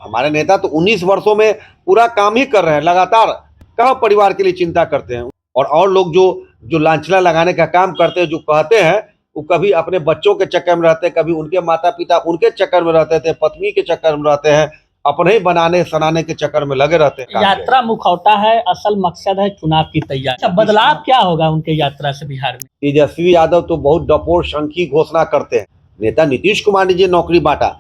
हमारे नेता तो 19 वर्षों में पूरा काम ही कर रहे हैं लगातार। कहाँ परिवार के लिए चिंता करते हैं। और लोग जो जो लांछना लगाने का काम करते हैं, जो कहते हैं, वो कभी अपने बच्चों के चक्कर में रहते हैं, कभी उनके माता पिता उनके चक्कर में रहते थे, पत्नी के चक्कर में रहते हैं, अपने ही बनाने सनाने के चक्कर में लगे रहते हैं। यात्रा मुखौटा है, असल मकसद है चुनाव की तैयारी। बदलाव क्या होगा उनके यात्रा से बिहार में? तेजस्वी यादव तो बहुत डपोर शंखी घोषणा करते हैं। नेता नीतीश कुमार ने जो नौकरी बांटा,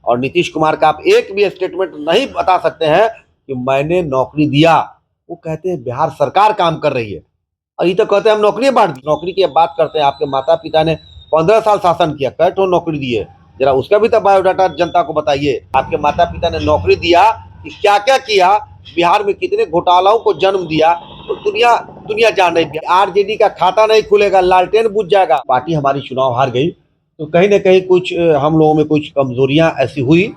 और नीतीश कुमार का आप एक भी स्टेटमेंट नहीं बता सकते हैं कि मैंने नौकरी दिया। वो कहते हैं बिहार सरकार काम कर रही है, और ये तो कहते हैं हम नौकरी बांट दी। नौकरी की बात करते हैं, आपके माता पिता ने 15 साल शासन किया, कै ठो नौकरी दी है, जरा उसका भी तो बायोडाटा जनता को बताइए। आपके माता पिता ने नौकरी दिया कि क्या क्या किया, बिहार में कितने घोटालाओं को जन्म दिया, तो दुनिया जान रही है। आरजेडी का खाता नहीं खुलेगा, लालटेन बुझ जाएगा। पार्टी हमारी चुनाव हार गई, तो कहीं ना कहीं कुछ हम लोगों में कुछ कमजोरियां ऐसी हुई,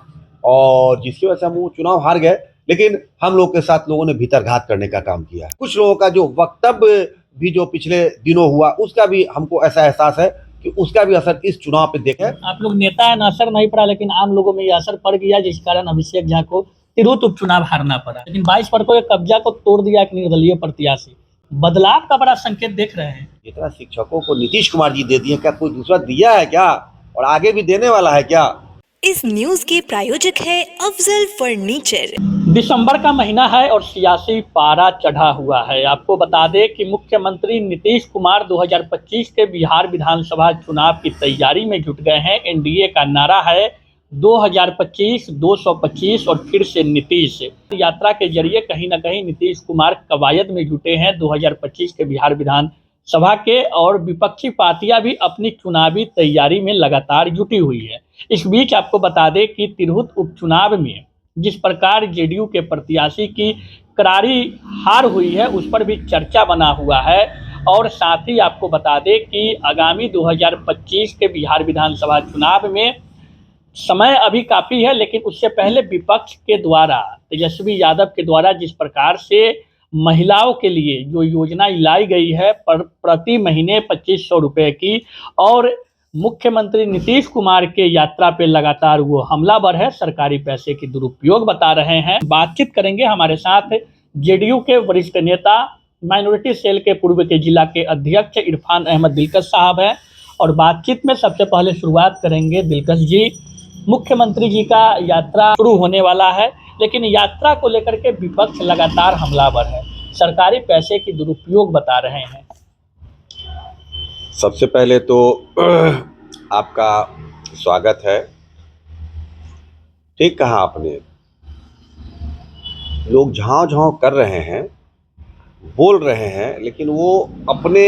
और जिसकी वजह से हम वो चुनाव हार गए। लेकिन हम लोग के साथ लोगों ने भीतरघात करने का काम किया। कुछ लोगों का जो वक्तव्य भी जो पिछले दिनों हुआ, उसका भी हमको ऐसा एहसास है कि उसका भी असर इस चुनाव पे देखे। आप लोग नेता है, असर नहीं पड़ा, लेकिन आम लोगों में ये असर पड़ गया, जिस कारण अभिषेक झा को तिरहुत उपचुनाव हारना पड़ा। लेकिन 22 वर्गों के कब्जा को तोड़ दिया एक निर्दलीय प्रत्याशी। बदलाव का बड़ा संकेत देख रहे हैं। जितना शिक्षकों को नीतीश कुमार जी दे दिए, क्या कोई दूसरा दिया है क्या, और आगे भी देने वाला है क्या? इस न्यूज के प्रायोजक है अफजल फर्नीचर। दिसंबर का महीना है और सियासी पारा चढ़ा हुआ है। आपको बता दें कि मुख्यमंत्री नीतीश कुमार 2025 के बिहार विधानसभा चुनाव की तैयारी में जुट गए हैं। एनडीए का नारा है 2025, 225 और फिर से नीतीश। यात्रा के जरिए कहीं ना कहीं नीतीश कुमार कवायद में जुटे हैं 2025 के बिहार विधानसभा के, और विपक्षी पार्टियां भी अपनी चुनावी तैयारी में लगातार जुटी हुई है। इस बीच आपको बता दें कि तिरहुत उपचुनाव में जिस प्रकार जेडीयू के प्रत्याशी की करारी हार हुई है, उस पर भी चर्चा बना हुआ है। और साथ ही आपको बता दें कि आगामी 2025 के बिहार विधानसभा चुनाव में समय अभी काफ़ी है, लेकिन उससे पहले विपक्ष के द्वारा, तेजस्वी यादव के द्वारा जिस प्रकार से महिलाओं के लिए जो योजना लाई गई है प्रति महीने 2500 रुपये की, और मुख्यमंत्री नीतीश कुमार के यात्रा पे लगातार वो हमलावर है, सरकारी पैसे की दुरुपयोग बता रहे हैं। बातचीत करेंगे हमारे साथ जेडीयू के वरिष्ठ नेता, माइनॉरिटी सेल के पूर्व के जिला के अध्यक्ष इरफान अहमद दिलकश साहब हैं। और बातचीत में सबसे पहले शुरुआत करेंगे दिलकश जी। मुख्यमंत्री जी का यात्रा शुरू होने वाला है, लेकिन यात्रा को लेकर के विपक्ष लगातार हमलावर है, सरकारी पैसे की दुरुपयोग बता रहे हैं। सबसे पहले तो आपका स्वागत है। ठीक कहा आपने, लोग झांव झांव कर रहे हैं, बोल रहे हैं, लेकिन वो अपने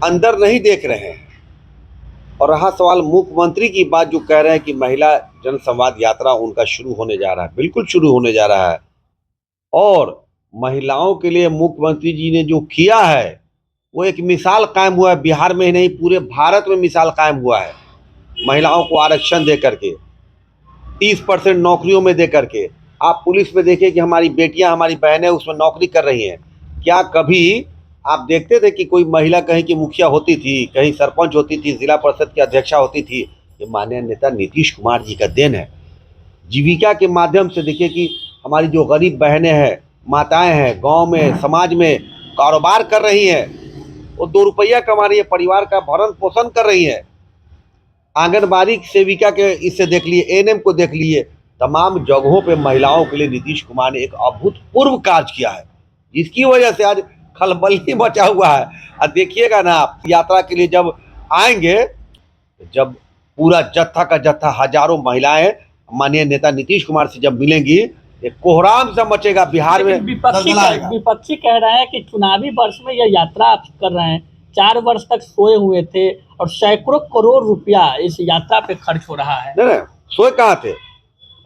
अंदर नहीं देख रहे हैं। और रहा सवाल मुख्यमंत्री की बात, जो कह रहे हैं कि महिला जनसंवाद यात्रा उनका शुरू होने जा रहा है, बिल्कुल शुरू होने जा रहा है। और महिलाओं के लिए मुख्यमंत्री जी ने जो किया है, वो एक मिसाल कायम हुआ है। बिहार में ही नहीं, पूरे भारत में मिसाल कायम हुआ है। महिलाओं को आरक्षण दे करके, 30% नौकरियों में दे करके। आप पुलिस में देखिए कि हमारी बेटियां, हमारी बहनें उसमें नौकरी कर रही हैं। क्या कभी आप देखते थे कि कोई महिला कहीं की मुखिया होती थी, कहीं सरपंच होती थी, जिला परिषद की अध्यक्षा होती थी? ये माननीय नेता नीतीश कुमार जी का देन है। जीविका के माध्यम से देखिए कि हमारी जो गरीब बहनें हैं, माताएं हैं, गाँव में, समाज में कारोबार कर रही हैं, वो 2 रुपया कमा रही है, परिवार का भरण पोषण कर रही है। आंगनबाड़ी सेविका के इससे देख लिए, एएनएम को देख लिए, तमाम जगहों पे महिलाओं के लिए नीतीश कुमार ने एक अभूतपूर्व कार्य किया है, जिसकी वजह से आज खलबली मचा हुआ है। और देखिएगा ना, आप यात्रा के लिए जब आएंगे, जब पूरा जत्था का जत्था, हजारों महिलाएं माननीय नेता नीतीश कुमार से जब मिलेंगी, एक कोहराम सा मचेगा बिहार में। विपक्षी कह रहे हैं कि चुनावी वर्ष में यह यात्रा आप कर रहे हैं, 4 वर्ष तक सोए हुए थे और सैकड़ों करोड़ रुपया इस यात्रा पे खर्च हो रहा है। नहीं, सोए कहाँ थे?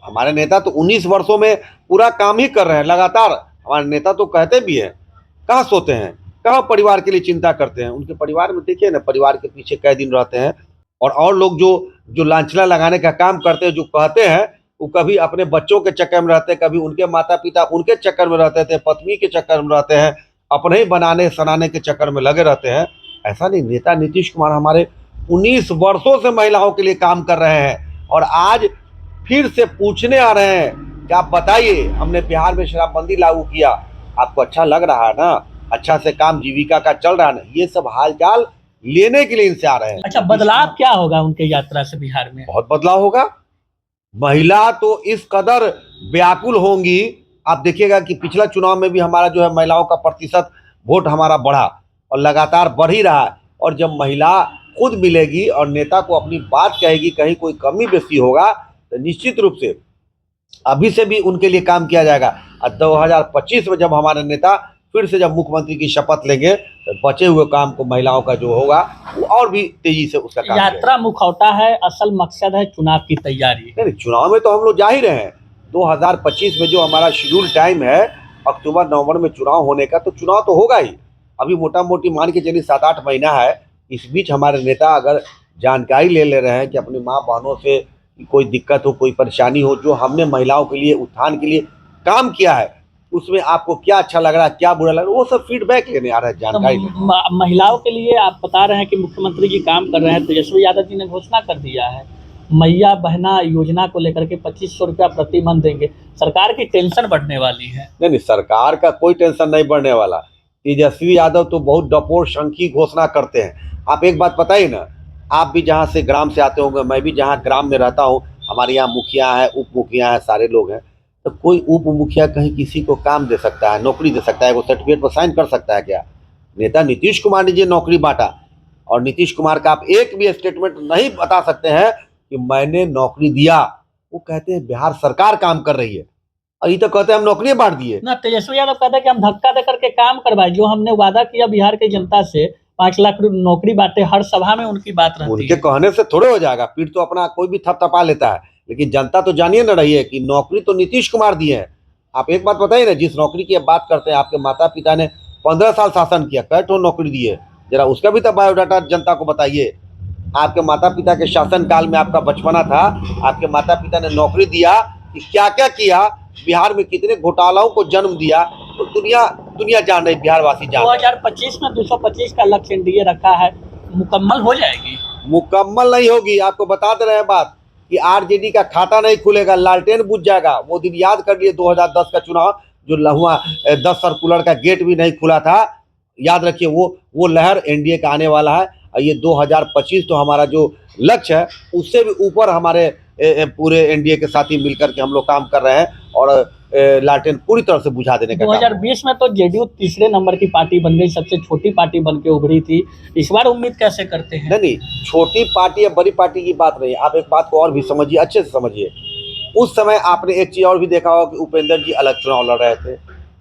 हमारे नेता तो 19 वर्षों में पूरा काम ही कर रहे हैं लगातार। हमारे नेता तो कहते भी हैं, कहाँ सोते हैं, कहाँ परिवार के लिए चिंता करते हैं। उनके परिवार में देखिए ना, परिवार के पीछे कई दिन रहते हैं। और लोग जो लांछना लगाने का काम करते हैं, जो कहते हैं, वो कभी अपने बच्चों के चक्कर में रहते हैं, कभी उनके माता पिता उनके चक्कर में रहते थे, पत्नी के चक्कर में रहते हैं, अपने ही बनाने सनाने के चक्कर में लगे रहते हैं। ऐसा नहीं, नेता नीतीश कुमार हमारे 19 वर्षों से महिलाओं के लिए काम कर रहे हैं, और आज फिर से पूछने आ रहे हैं कि आप बताइए, हमने बिहार में शराबबंदी लागू किया, आपको अच्छा लग रहा है ना, अच्छा से काम जीविका का चल रहा है ना, ये सब हालचाल लेने के लिए इनसे आ रहे हैं। अच्छा, बदलाव क्या होगा उनके यात्रा से बिहार में? बहुत बदलाव होगा। महिला तो इस कदर व्याकुल होंगी, आप देखिएगा कि पिछला चुनाव में भी हमारा जो है महिलाओं का प्रतिशत वोट हमारा बढ़ा और लगातार बढ़ ही रहा है। और जब महिला खुद मिलेगी और नेता को अपनी बात कहेगी, कहीं कोई कमी बेसी होगा तो निश्चित रूप से अभी से भी उनके लिए काम किया जाएगा। और 2025 में जब हमारे नेता फिर से जब मुख्यमंत्री की शपथ लेंगे तो बचे हुए काम को महिलाओं का जो होगा वो और भी तेजी से उसका काम यात्रा मुखौटा है, असल मकसद है चुनाव की तैयारी। नहीं, चुनाव में तो हम लोग जा ही रहे हैं। 2025 में जो हमारा शेड्यूल टाइम है, अक्टूबर नवंबर में चुनाव होने का, तो चुनाव तो होगा ही। अभी मोटा मोटी मान के चलिए 7-8 महीना है। इस बीच हमारे नेता अगर जानकारी ले रहे हैं कि अपनी माँ बहनों से कोई दिक्कत हो, कोई परेशानी हो, जो हमने महिलाओं के लिए उत्थान के लिए काम किया है, उसमें आपको क्या अच्छा लग रहा है, क्या बुरा लग रहा है, वो सब फीडबैक लेने आ रहा है, जानकारी लेने। महिलाओं के लिए आप बता रहे हैं कि मुख्यमंत्री जी काम कर रहे हैं। तेजस्वी यादव जी ने घोषणा कर दिया है मैया बहना योजना को लेकर के 2500 रुपया प्रति मन देंगे। सरकार की टेंशन बढ़ने वाली है। नहीं, सरकार का कोई टेंशन नहीं बढ़ने वाला। तेजस्वी यादव तो बहुत डपोर शंकी घोषणा करते हैं। आप एक बात बताइए ना, आप भी जहाँ से ग्राम से आते होंगे, मैं भी जहाँ ग्राम में रहता हूँ, हमारे यहाँ मुखिया है, उप मुखिया है, सारे लोग हैं। तो कोई उप मुखिया कहीं किसी को काम दे सकता है, नौकरी दे सकता है, वो सर्टिफिकेट पर साइन कर सकता है क्या? नेता नीतीश कुमार ने जो नौकरी बांटा, और नीतीश कुमार का आप एक भी स्टेटमेंट नहीं बता सकते हैं कि मैंने नौकरी दिया। वो कहते हैं बिहार सरकार काम कर रही है, और ये तो कहते हैं हम नौकरी बांट दिए ना। तेजस्वी यादव कहते हैं कि हम धक्का दे करके काम करवाए, जो हमने वादा किया बिहार की जनता से 5 लाख नौकरी बांटे। हर सभा में उनकी बात रहती उनके है। कहने से थोड़े हो जाएगा। पीठ तो अपना कोई भी थपथपा लेता है, लेकिन जनता तो जानिए न रही है कि नौकरी तो नीतीश कुमार दिए हैं। आप एक बात बताइए ना, जिस नौकरी की बात करते हैं, आपके माता पिता ने 15 साल शासन किया, कै ठो नौकरी दिए, जरा उसका भी तो बायोडाटा जनता को बताइए। आपके माता पिता के शासन काल में आपका बचपना था, आपके माता पिता ने नौकरी दिया कि क्या क्या किया, बिहार में कितने घोटालाओं को जन्म दिया, तो दुनिया जान रही, बिहार वासी जान रहे। 2025 में 225 का लक्ष्य एनडीए रखा है, मुकम्मल हो जाएगी? मुकम्मल नहीं होगी। आपको बता दे रहे हैं बात कि आरजेडी का खाता नहीं खुलेगा, लालटेन बुझ जाएगा। वो दिन याद कर लिए 2010 का चुनाव, जो लहुआ 10 सर्कुलर का गेट भी नहीं खुला था। याद रखिए, वो लहर एनडीए का आने वाला है। और ये 2025 तो हमारा जो लक्ष्य है उससे भी ऊपर हमारे पूरे एनडीए के साथी मिलकर के हम लोग काम कर रहे हैं, और लालटेन पूरी तरह से बुझा देने का 2020 में तो जेडीयू तीसरे नंबर की पार्टी बन गई, सबसे छोटी पार्टी बन के उभरी थी। इस बार उम्मीद कैसे करते हैं? नहीं, छोटी पार्टी या बड़ी पार्टी की बात नहीं। आप एक बात को और भी समझिए, अच्छे से समझिए। उस समय आपने एक चीज़ और भी देखा होगा कि उपेंद्र जी अलग चुनाव लड़ रहे थे।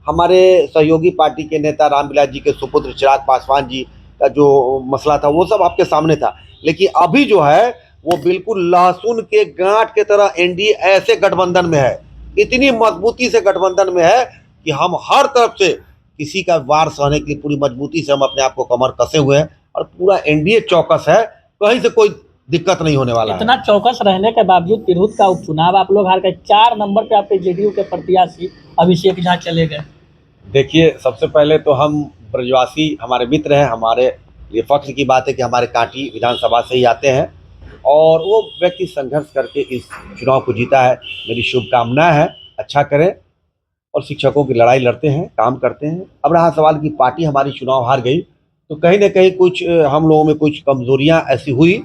हमारे सहयोगी पार्टी के नेता रामविलास जी के सुपुत्र चिराग पासवान जी का जो मसला था, वो सब आपके सामने था। लेकिन अभी जो है वो बिल्कुल लहसुन के गांठ के तरह एनडीए ऐसे गठबंधन में है, इतनी मजबूती से गठबंधन में है कि हम हर तरफ से किसी का वार सहने की पूरी मजबूती से हम अपने आप को कमर कसे हुए हैं, और पूरा एनडीए चौकस है, कहीं से कोई दिक्कत नहीं होने वाला है। इतना चौकस रहने के बावजूद तिरहुत का उपचुनाव आप लोग हार गए। 4 नंबर पे आपके जेडीयू के प्रत्याशी अभिषेक झा चले गए। देखिए, सबसे पहले तो हम ब्रजवासी हमारे मित्र हैं, हमारे ये फख्र की बात है कि हमारे कांटी विधानसभा से ही आते हैं, और वो व्यक्ति संघर्ष करके इस चुनाव को जीता है। मेरी शुभकामना है, अच्छा करें, और शिक्षकों की लड़ाई लड़ते हैं, काम करते हैं। अब रहा सवाल की पार्टी हमारी चुनाव हार गई, तो कहीं ना कहीं कुछ हम लोगों में कुछ कमजोरियां ऐसी हुई,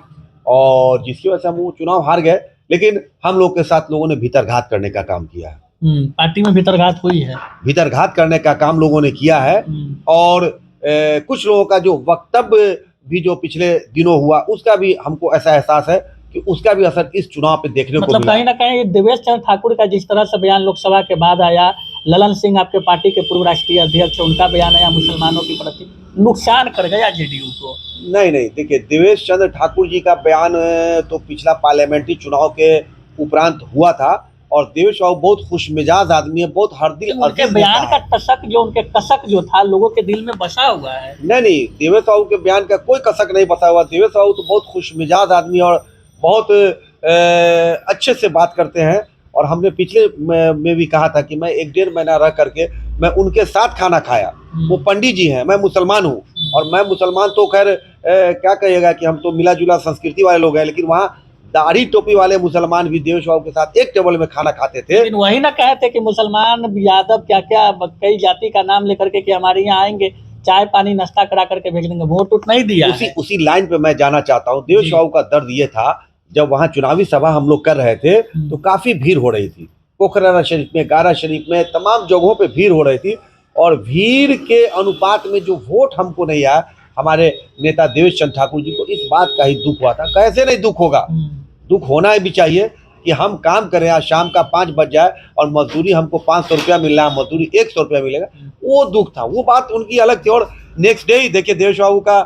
और जिसकी वजह से हम वो चुनाव हार गए। लेकिन हम लोग के साथ लोगों ने भीतरघात करने का काम किया है। पार्टी में भीतरघात हुई है, भीतरघात करने का काम लोगों ने किया है। और कुछ लोगों का जो वक्तव्य भी जो पिछले दिनों हुआ, उसका भी हमको ऐसा एहसास है कि उसका भी असर इस चुनाव पे देखने को मिला। कहीं ना कहीं देवेश चंद्र ठाकुर का जिस तरह से बयान लोकसभा के बाद आया, ललन सिंह आपके पार्टी के पूर्व राष्ट्रीय अध्यक्ष, उनका बयान आया मुसलमानों के प्रति, नुकसान कर गया जेडीयू को। नहीं, देखिए, देवेश चंद्र ठाकुर जी का बयान तो पिछला पार्लियामेंट्री चुनाव के उपरांत हुआ था, और देवेश बाबू बहुत खुशमिजाज आदमी है, बहुत हरदिल। उनके बयान का कसक जो था लोगों के दिल में बसा हुआ है। नहीं, देवेश बाबू के बयान का कोई कसक नहीं बसा हुआ। देवेश बाबू तो बहुत खुशमिजाज आदमी और बहुत अच्छे से बात करते हैं। और हमने पिछले में भी कहा था कि मैं 1-1.5 महीना रह करके मैं उनके साथ खाना खाया। वो पंडित जी हैं, मैं मुसलमान हूँ, और मैं मुसलमान तो खैर क्या कहिएगा कि हम तो मिला जुला संस्कृति वाले लोग हैं, लेकिन वहाँ दाढ़ी टोपी वाले मुसलमान भी देवेश बाबू के साथ एक टेबल में खाना खाते थे। लेकिन वही ना कहे थे कि मुसलमान यादव क्या क्या कई जाति का नाम लेकर के कि हमारे यहाँ आएंगे, चाय पानी नाश्ता करा करके भेज देंगे, वोट उठ नहीं दिया है। उसी लाइन पे मैं जाना चाहता हूँ। देवेश बाबू का दर्द ये था, जब वहां चुनावी सभा हम लोग कर रहे थे तो काफी भीड़ हो रही थी, पोखरा शरीफ में, गारा शरीफ में, तमाम जगहों पे भीड़ हो रही थी, और भीड़ के अनुपात में जो वोट हमको नहीं आया, हमारे नेता देवेश चंद्र ठाकुर जी को इस बात का ही दुख हुआ था। कैसे नहीं दुख होगा, दुख होना भी चाहिए कि हम काम करें, आज शाम का 5 बज जाए और मजदूरी हमको 500 रुपया मिल रहा है, मजदूरी 100 रुपया मिलेगा, वो दुख था, वो बात उनकी अलग थी। और नेक्स्ट डे ही देखिए देवेश बाबू का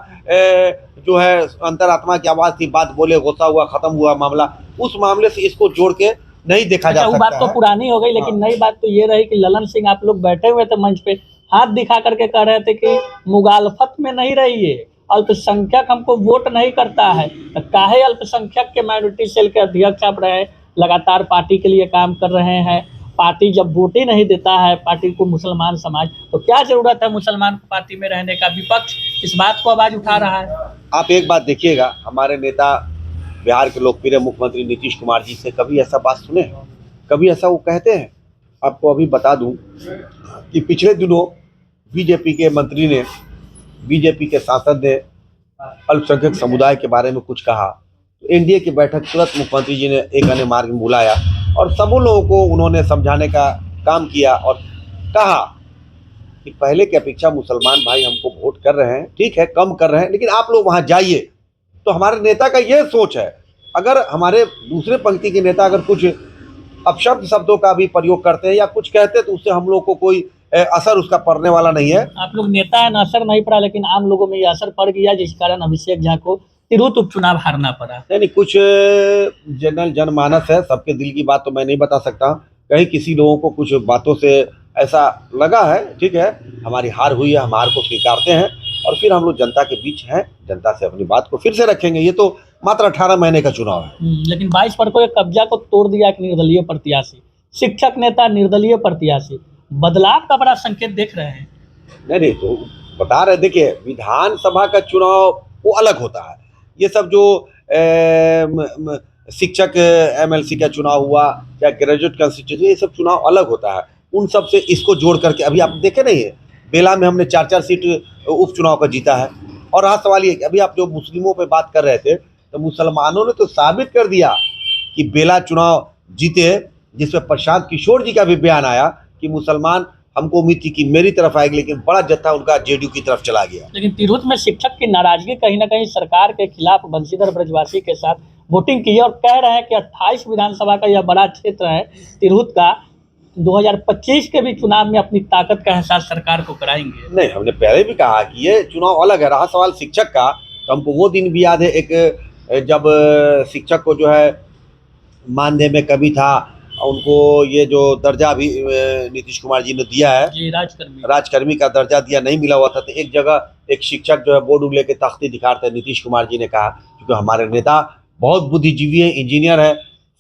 जो है अंतरात्मा की आवाज थी, बात बोले, गुस्सा हुआ, खत्म हुआ मामला। उस मामले से इसको जोड़ के नहीं देखा जा सकता। वो बात तो पुरानी हो गई, लेकिन नई बात तो ये रही कि ललन सिंह, आप लोग बैठे हुए थे मंच पे, हाथ दिखा करके कह रहे थे कि मुगालफत में नहीं रहिए, अल्पसंख्यक हमको वोट नहीं करता है। तो काहे अल्पसंख्यक के माइनॉरिटी सेल के अध्यक्ष आप रहे, लगातार पार्टी के लिए काम कर रहे हैं, पार्टी जब वोट ही नहीं देता है पार्टी को मुसलमान समाज, तो क्या जरूरत है मुसलमान को पार्टी में रहने का? विपक्ष इस बात को आवाज उठा रहा है। आप एक बात देखिएगा, हमारे नेता बिहार के लोकप्रिय मुख्यमंत्री नीतीश कुमार जी से कभी ऐसा बात सुने, कभी ऐसा वो कहते हैं? आपको अभी बता दूं कि पिछले दिनों बीजेपी के मंत्री ने, बीजेपी के सांसद ने अल्पसंख्यक समुदाय के बारे में कुछ कहा, तो एनडीए की बैठक तुरंत मुख्यमंत्री जी ने एक अन्य मार्ग में बुलाया और सबों लोगों को उन्होंने समझाने का काम किया और कहा कि पहले की अपेक्षा मुसलमान भाई हमको वोट कर रहे हैं, ठीक है कम कर रहे हैं, लेकिन आप लोग वहाँ जाइए। तो हमारे नेता का ये सोच है, अगर हमारे दूसरे पंक्ति के नेता अगर कुछ अपशब्द शब्दों का भी प्रयोग करते हैं या कुछ कहते हैं तो उससे हम लोग को कोई असर उसका पड़ने वाला नहीं है। आप लोग नेता है ना, असर नहीं पड़ा, लेकिन आम लोगों में ये असर पड़ गया, जिस कारण अभिषेक झा को तिरहुत उपचुनाव हारना पड़ा। नहीं, कुछ जनमानस है, सबके दिल की बात तो मैं नहीं बता सकता, कहीं किसी लोगों को कुछ बातों से ऐसा लगा है, ठीक है, हमारी हार हुई है, हम हार को स्वीकारते हैं और फिर हम लोग जनता के बीच हैं, जनता से अपनी बात को फिर से रखेंगे। ये तो मात्र 18 महीने का चुनाव है। लेकिन 22 पर को कब्जा को तोड़ दिया एक निर्दलीय प्रत्याशी, शिक्षक नेता निर्दलीय प्रत्याशी, बदलाव का बड़ा संकेत देख रहे हैं। नहीं तो बता रहे, देखिए विधानसभा का चुनाव वो अलग होता है, ये सब जो शिक्षक एमएलसी का चुनाव हुआ या ग्रेजुएट कंस्टिट्यूशन, ये सब चुनाव अलग होता है, उन सब से इसको जोड़ करके अभी आप देखे नहीं है, बेला में हमने 4-4 सीट उपचुनाव का जीता है। और हाँ सवाल ये, अभी आप जो मुस्लिमों पे बात कर रहे थे, तो मुसलमानों ने तो साबित कर दिया कि बेला चुनाव जीते, जिसमें प्रशांत किशोर जी का भी बयान आया कि मुसलमान, हमको उम्मीद थी कि मेरी तरफ आएगी, लेकिन बड़ा जत्था उनका जेडीयू की तरफ चला गया। लेकिन तिरहुत में शिक्षक की नाराजगी कहीं ना कहीं सरकार के खिलाफ बंशीधर ब्रजवासी के साथ वोटिंग की है और कह रहे हैं कि 28 विधानसभा का यह बड़ा क्षेत्र है तिरहुत का, 2025 के भी चुनाव में अपनी ताकत का एहसास सरकार को कराएंगे। नहीं, हमने पहले भी कहा कि ये चुनाव अलग है। रहा सवाल शिक्षक का, तो हमको वो दिन भी याद है, एक जब शिक्षक को जो है मानदेय में कमी था, उनको ये जो दर्जा भी नीतीश कुमार जी ने दिया है, राजकर्मी का दर्जा दिया, नहीं मिला हुआ था, तो एक जगह एक शिक्षक जो है बोर्ड लेके तख्ती दिखा रहे थे, नीतीश कुमार जी ने कहा, क्योंकि हमारे नेता बहुत बुद्धिजीवी है, इंजीनियर है,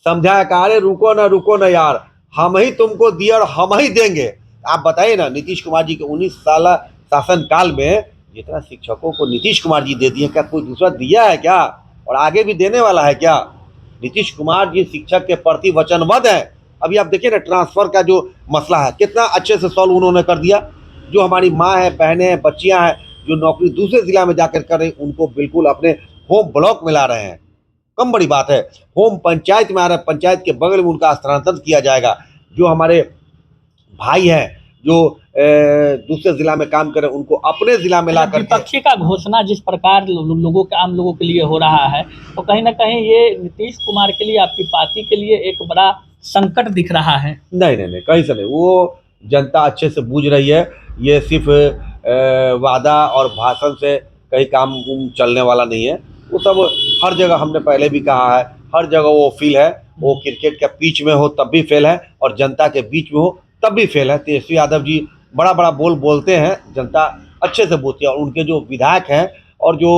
समझाया, कहा अरे रुको ना यार, हम ही तुमको दिया और हम ही देंगे। आप बताइए ना, नीतीश कुमार जी के 19 साल शासन काल में जितना शिक्षकों को नीतीश कुमार जी दे दिए, क्या कोई दूसरा दिया है क्या, और आगे भी देने वाला है क्या? नीतीश कुमार जी शिक्षक के प्रति वचनबद्ध है। अभी आप देखिए ना, ट्रांसफर का जो मसला है कितना अच्छे से सॉल्व उन्होंने कर दिया। जो हमारी माँ है, बहनें हैं, बच्चियां हैं, जो नौकरी दूसरे जिला में जाकर कर रही, उनको बिल्कुल अपने होम ब्लॉक में ला रहे हैं। कम बड़ी बात है, होम पंचायत में आ रहा है, पंचायत के बगल में उनका स्थानांतरण किया जाएगा। जो हमारे भाई हैं जो दूसरे जिला में काम करें, उनको अपने जिला में ला कर, विपक्षी का घोषणा जिस प्रकार लोगों के, आम लोगों के लिए हो रहा है, तो कहीं ना कहीं ये नीतीश कुमार के लिए, आपकी पार्टी के लिए एक बड़ा संकट दिख रहा है। नहीं, कहीं से नहीं, वो जनता अच्छे से बूझ रही है। ये सिर्फ वादा और भाषण से कहीं काम चलने वाला नहीं है। वो सब हर जगह, हमने पहले भी कहा है, हर जगह वो फील है, वो क्रिकेट का पिच में हो तब भी फेल है और जनता के बीच में हो तब भी फेल है। तेजस्वी यादव जी बड़ा बोलते हैं, जनता अच्छे से बोलती है, और उनके जो विधायक हैं और जो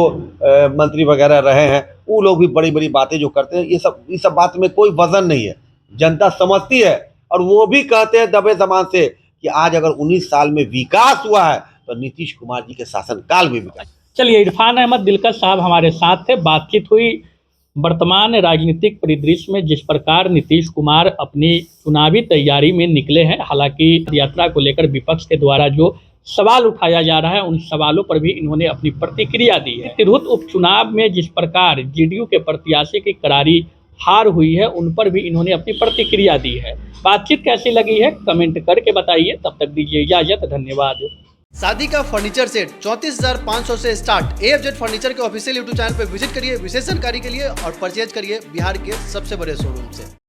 मंत्री वगैरह रहे हैं, वो लोग भी बड़ी बातें जो करते हैं, ये सब बात में कोई वजन नहीं है, जनता समझती है। और वो भी कहते हैं दबे जबान से कि आज अगर 19 साल में विकास हुआ है तो नीतीश कुमार जी के शासन काल में विकास। चलिए, इरफान अहमद दिलकश साहब हमारे साथ थे, बातचीत हुई, वर्तमान राजनीतिक परिदृश्य में जिस प्रकार नीतीश कुमार अपनी चुनावी तैयारी में निकले हैं, हालांकि यात्रा को लेकर विपक्ष के द्वारा जो सवाल उठाया जा रहा है उन सवालों पर भी इन्होंने अपनी प्रतिक्रिया दी है। तिरहुत उपचुनाव में जिस प्रकार जेडीयू के प्रत्याशी की करारी हार हुई है उन पर भी इन्होंने अपनी प्रतिक्रिया दी है। बातचीत कैसी लगी है कमेंट करके बताइए। तब तक दीजिए इजाजत, धन्यवाद। शादी का फर्नीचर सेट 34,500 से स्टार्ट। AFZ फर्नीचर के ऑफिशियल यूट्यूब चैनल पर विजिट करिए विशेष जानकारी के लिए और परचेज करिए बिहार के सबसे बड़े शोरूम से।